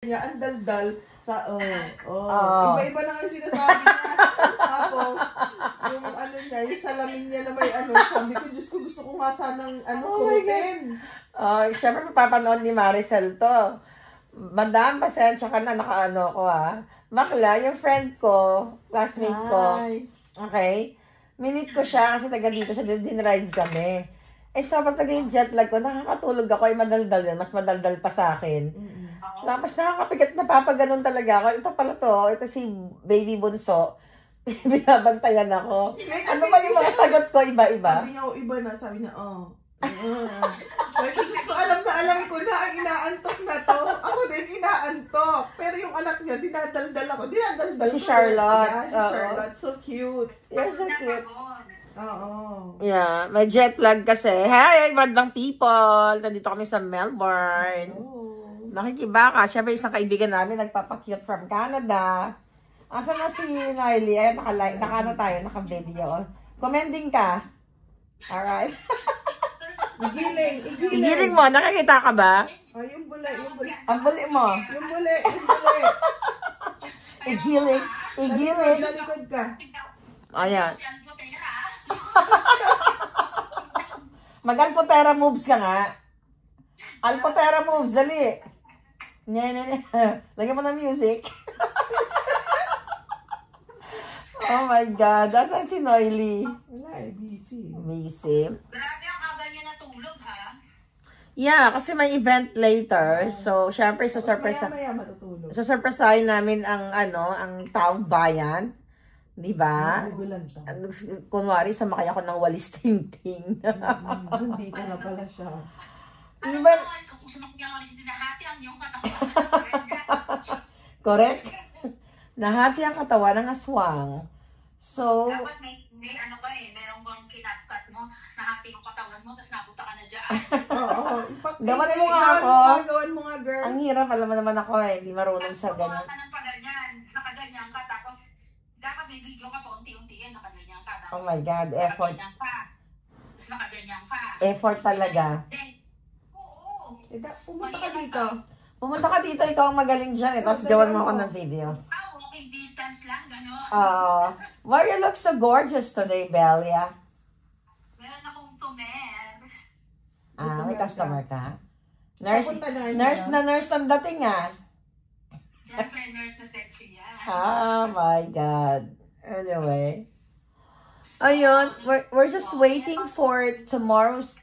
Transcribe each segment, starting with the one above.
niya, ang daldal. Iba-iba na nga yung sinasabi niya. Tapos, yung ano niya, yung salamin niya na may ano, sabi ko, Diyos ko, gusto ko nga sanang kurutin. Siyempre, mapapanood ni Maricel to. Madam, pasensya ka na, nakaano ko Bakla, yung friend ko, classmate ko, okay? Minute ko siya kasi taga dito siya, din-ride kami. So, pag yung jet lag ko, nakakatulog ako, madaldal yun, mas madaldal pa sa akin. Tapos nakakapigat, napapaganon talaga ako. Ito pala to, ito si Baby Bunso. Binabantayan ako. Ano ba yung mga sagot ko, iba-iba? Sabi niya, iba na, sabi niya, Sabi ko, Diyos ko, alam ko na ang inaantok na to. Ako din inaantok. Pero yung anak niya, dinadaldal ako. Dinadaldal si Charlotte. Si Charlotte, so cute. You're so cute. Yeah, may jet lag kasi. Hi, magandang people! Nandito kami sa Melbourne. Nakikibaka. Siyempre, isang kaibigan namin nagpapakute from Canada. Asa na si Narly? Ayan, naka-video. Commending ka. Alright. Igiling mo. Nakakita ka ba? Yung buli. Ang buli mo. Yung buli. Igiling. Lalikod ka. Ayan. Mag-alpotera moves ka nga. Alpotera moves, dali. Lagyan mo ng music. Oh my God. Asan si Noily? Wala busy. Grabe ang aga niya natulog, ha? Yeah, kasi may event later. So, syempre, Maya matutulog. Sasurpresahin namin ang taong bayan. Di ba? Kunwari, samakay ako ng walis ting-ting. Hindi ka na pala siya. Diba? Kung sumakay ang walis, nahati ang iyong katawan. Correct? Nahati ang katawan ng aswang. So, dapat may merong bang kinapkat mo, nahati yung katawan mo, tapos nabuta ka na dyan. Gawan mo nga ako. Gawan mo nga, girl. Ang hirap, alam mo naman ako hindi marunong sa ganyan. Nakaganyan ka, tapos dapat may video ka pa unti-unti nakaganyan ka. Tapos, oh my God, effort. Tapos nakaganyan ka. Effort talaga. Oo. Pumunta ka dito. Pumunta ka dito, ikaw ang magaling dyan. Tapos gawan mo ako ng video. Walking distance lang, gano'n. Why you look so gorgeous today, Belia? Meron akong tumer. May customer ka? Nurse ang dating Siyempre, nurse na sexy yan. Oh my God. Anyway. Ayun, we're just waiting for tomorrow's,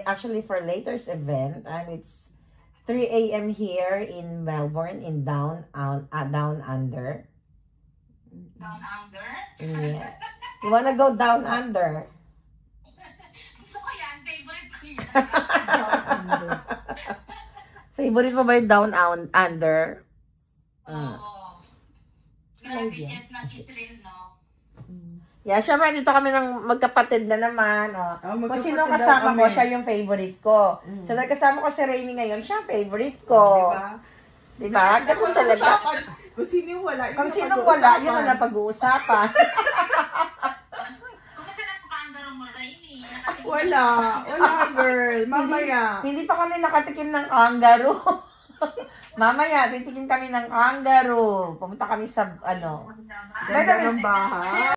actually for later's event. And it's 3 a.m. here in Melbourne, in Down Under. Down Under? Yeah. You wanna go Down Under? Gusto ko yan. Favorite ko yan. Favorite mo ba yung Down Under? Oo. Grabe jet lang Israel, no? Yeah, syempre dito kami ng magkapatid na naman. Kung sino kasama ko, siya yung favorite ko. So, nagkasama ko si Rainy ngayon, siya ang favorite ko. Diba? Ganun talaga. Kung sino wala, yun ang napag-uusapan. Kung kasi kangaroo mo, Rainy. Wala, girl. Mamaya. Hindi pa kami nakatikim ng kangaroo. Mamaya, titikim kami ng kangaroo. Pumunta kami sa, ganda ng bahay.